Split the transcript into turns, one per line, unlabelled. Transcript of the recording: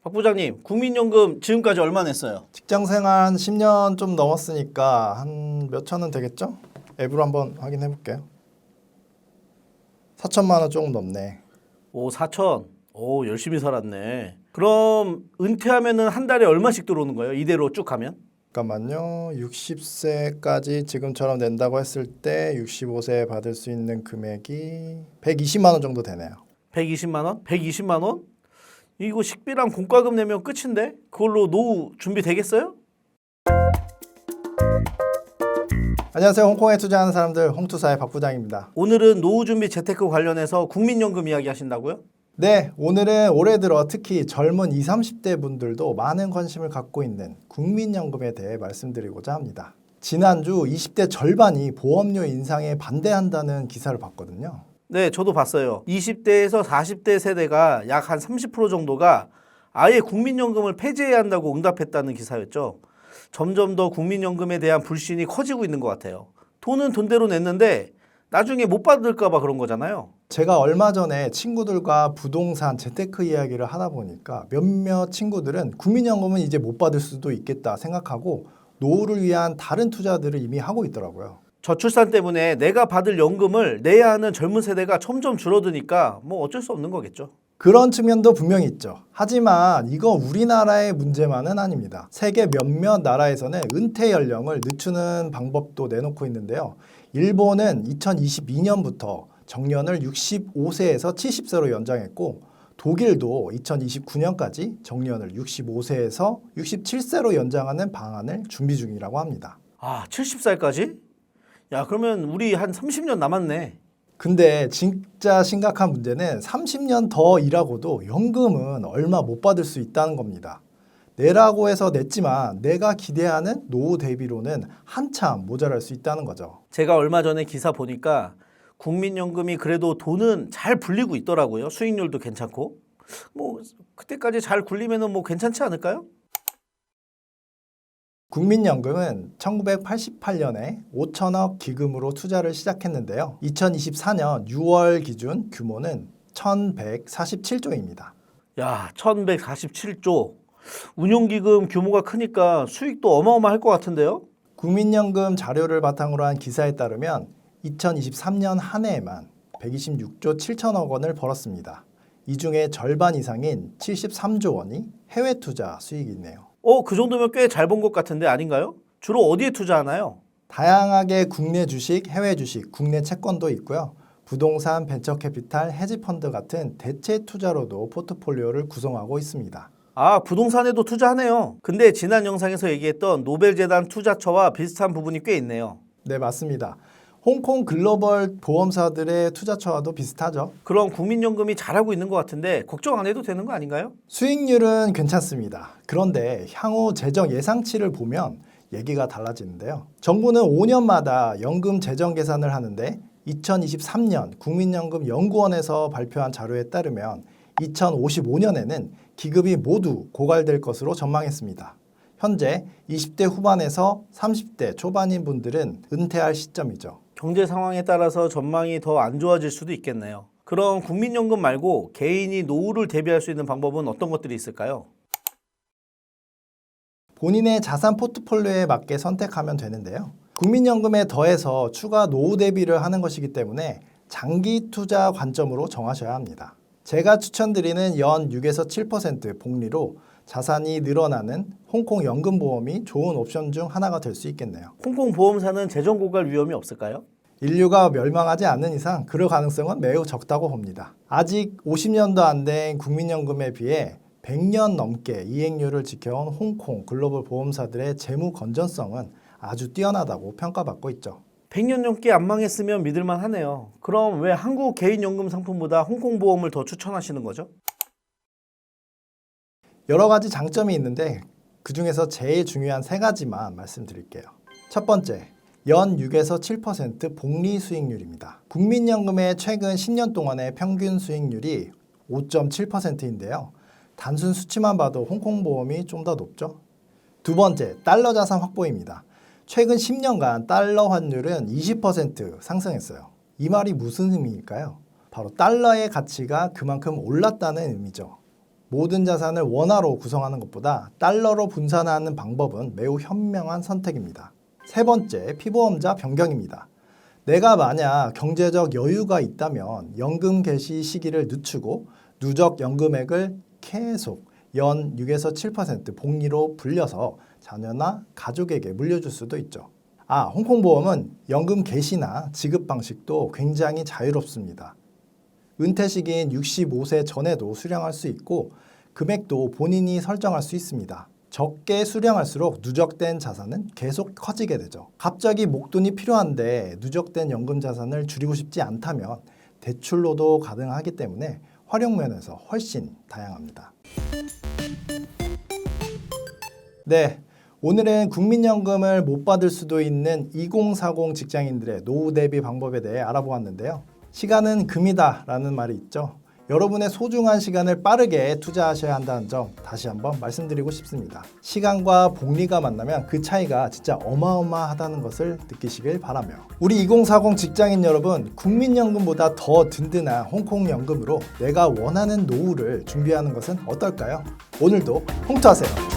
박 부장님, 국민연금 지금까지 얼마 냈어요?
직장생활 한 10년 좀 넘었으니까 한 몇 천은 되겠죠? 앱으로 한번 확인해 볼게요. 4천만 원 조금 넘네.
오, 4천. 오, 열심히 살았네. 그럼 은퇴하면은 한 달에 얼마씩 들어오는 거예요? 이대로 쭉 가면?
잠깐만요. 60세까지 지금처럼 낸다고 했을 때 65세에 받을 수 있는 금액이 120만 원 정도 되네요.
120만 원? 120만 원? 이거 식비랑 공과금 내면 끝인데? 그걸로 노후 준비되겠어요?
안녕하세요. 홍콩에 투자하는 사람들 홍투사의 박 부장입니다.
오늘은 노후 준비 재테크 관련해서 국민연금 이야기 하신다고요?
네, 오늘은 올해 들어 특히 젊은 20, 30대 분들도 많은 관심을 갖고 있는 국민연금에 대해 말씀드리고자 합니다. 지난주 20대 절반이 보험료 인상에 반대한다는 기사를 봤거든요.
네, 저도 봤어요. 20대에서 40대 세대가 약 한 30% 정도가 아예 국민연금을 폐지해야 한다고 응답했다는 기사였죠. 점점 더 국민연금에 대한 불신이 커지고 있는 것 같아요. 돈은 돈대로 냈는데 나중에 못 받을까 봐 그런 거잖아요.
제가 얼마 전에 친구들과 부동산 재테크 이야기를 하다 보니까 몇몇 친구들은 국민연금은 이제 못 받을 수도 있겠다 생각하고 노후를 위한 다른 투자들을 이미 하고 있더라고요.
저출산 때문에 내가 받을 연금을 내야 하는 젊은 세대가 점점 줄어드니까 뭐 어쩔 수 없는 거겠죠.
그런 측면도 분명히 있죠. 하지만 이거 우리나라의 문제만은 아닙니다. 세계 몇몇 나라에서는 은퇴 연령을 늦추는 방법도 내놓고 있는데요. 일본은 2022년부터 정년을 65세에서 70세로 연장했고 독일도 2029년까지 정년을 65세에서 67세로 연장하는 방안을 준비 중이라고 합니다.
아, 70살까지? 야, 그러면 우리 한 30년 남았네.
근데 진짜 심각한 문제는 30년 더 일하고도 연금은 얼마 못 받을 수 있다는 겁니다. 내라고 해서 냈지만 내가 기대하는 노후 대비로는 한참 모자랄 수 있다는 거죠.
제가 얼마 전에 기사 보니까 국민연금이 그래도 돈은 잘 불리고 있더라고요. 수익률도 괜찮고. 뭐 그때까지 잘 굴리면은 뭐 괜찮지 않을까요?
국민연금은 1988년에 5천억 기금으로 투자를 시작했는데요. 2024년 6월 기준 규모는 1147조입니다.
야, 1147조. 운용기금 규모가 크니까 수익도 어마어마할 것 같은데요?
국민연금 자료를 바탕으로 한 기사에 따르면 2023년 한 해에만 126조 7천억 원을 벌었습니다. 이 중에 절반 이상인 73조 원이 해외 투자 수익이네요.
그 정도면 꽤 잘 번 것 같은데 아닌가요? 주로 어디에 투자하나요?
다양하게 국내 주식, 해외 주식, 국내 채권도 있고요. 부동산, 벤처캐피탈, 헤지펀드 같은 대체 투자로도 포트폴리오를 구성하고 있습니다.
아, 부동산에도 투자하네요. 근데 지난 영상에서 얘기했던 노벨재단 투자처와 비슷한 부분이 꽤 있네요.
네, 맞습니다. 홍콩 글로벌 보험사들의 투자처와도 비슷하죠.
그럼 국민연금이 잘하고 있는 것 같은데 걱정 안 해도 되는 거 아닌가요?
수익률은 괜찮습니다. 그런데 향후 재정 예상치를 보면 얘기가 달라지는데요. 정부는 5년마다 연금 재정 계산을 하는데 2023년 국민연금연구원에서 발표한 자료에 따르면 2055년에는 기금이 모두 고갈될 것으로 전망했습니다. 현재 20대 후반에서 30대 초반인 분들은 은퇴할 시점이죠.
경제 상황에 따라서 전망이 더 안 좋아질 수도 있겠네요. 그럼 국민연금 말고 개인이 노후를 대비할 수 있는 방법은 어떤 것들이 있을까요?
본인의 자산 포트폴리오에 맞게 선택하면 되는데요. 국민연금에 더해서 추가 노후 대비를 하는 것이기 때문에 장기 투자 관점으로 정하셔야 합니다. 제가 추천드리는 연 6에서 7% 복리로 자산이 늘어나는 홍콩 연금보험이 좋은 옵션 중 하나가 될 수 있겠네요.
홍콩 보험사는 재정 고갈 위험이 없을까요?
인류가 멸망하지 않는 이상 그럴 가능성은 매우 적다고 봅니다. 아직 50년도 안 된 국민연금에 비해 100년 넘게 이행률을 지켜온 홍콩 글로벌 보험사들의 재무 건전성은 아주 뛰어나다고 평가받고 있죠.
100년 넘게 안 망했으면 믿을만 하네요. 그럼 왜 한국 개인연금 상품보다 홍콩 보험을 더 추천하시는 거죠?
여러 가지 장점이 있는데 그중에서 제일 중요한 세 가지만 말씀드릴게요. 첫 번째, 연 6에서 7% 복리 수익률입니다. 국민연금의 최근 10년 동안의 평균 수익률이 5.7%인데요. 단순 수치만 봐도 홍콩 보험이 좀 더 높죠. 두 번째, 달러 자산 확보입니다. 최근 10년간 달러 환율은 20% 상승했어요. 이 말이 무슨 의미일까요? 바로 달러의 가치가 그만큼 올랐다는 의미죠. 모든 자산을 원화로 구성하는 것보다 달러로 분산하는 방법은 매우 현명한 선택입니다. 세 번째, 피보험자 변경입니다. 내가 만약 경제적 여유가 있다면 연금 개시 시기를 늦추고 누적 연금액을 계속 연 6에서 7% 복리로 불려서 자녀나 가족에게 물려줄 수도 있죠. 홍콩보험은 연금 개시나 지급 방식도 굉장히 자유롭습니다. 은퇴 시기인 65세 전에도 수령할 수 있고 금액도 본인이 설정할 수 있습니다. 적게 수령할수록 누적된 자산은 계속 커지게 되죠. 갑자기 목돈이 필요한데 누적된 연금 자산을 줄이고 싶지 않다면 대출로도 가능하기 때문에 활용 면에서 훨씬 다양합니다. 네, 오늘은 국민연금을 못 받을 수도 있는 2040 직장인들의 노후 대비 방법에 대해 알아보았는데요. 시간은 금이다 라는 말이 있죠. 여러분의 소중한 시간을 빠르게 투자하셔야 한다는 점 다시 한번 말씀드리고 싶습니다. 시간과 복리가 만나면 그 차이가 진짜 어마어마하다는 것을 느끼시길 바라며 우리 2040 직장인 여러분, 국민연금보다 더 든든한 홍콩연금으로 내가 원하는 노후를 준비하는 것은 어떨까요? 오늘도 홍투하세요.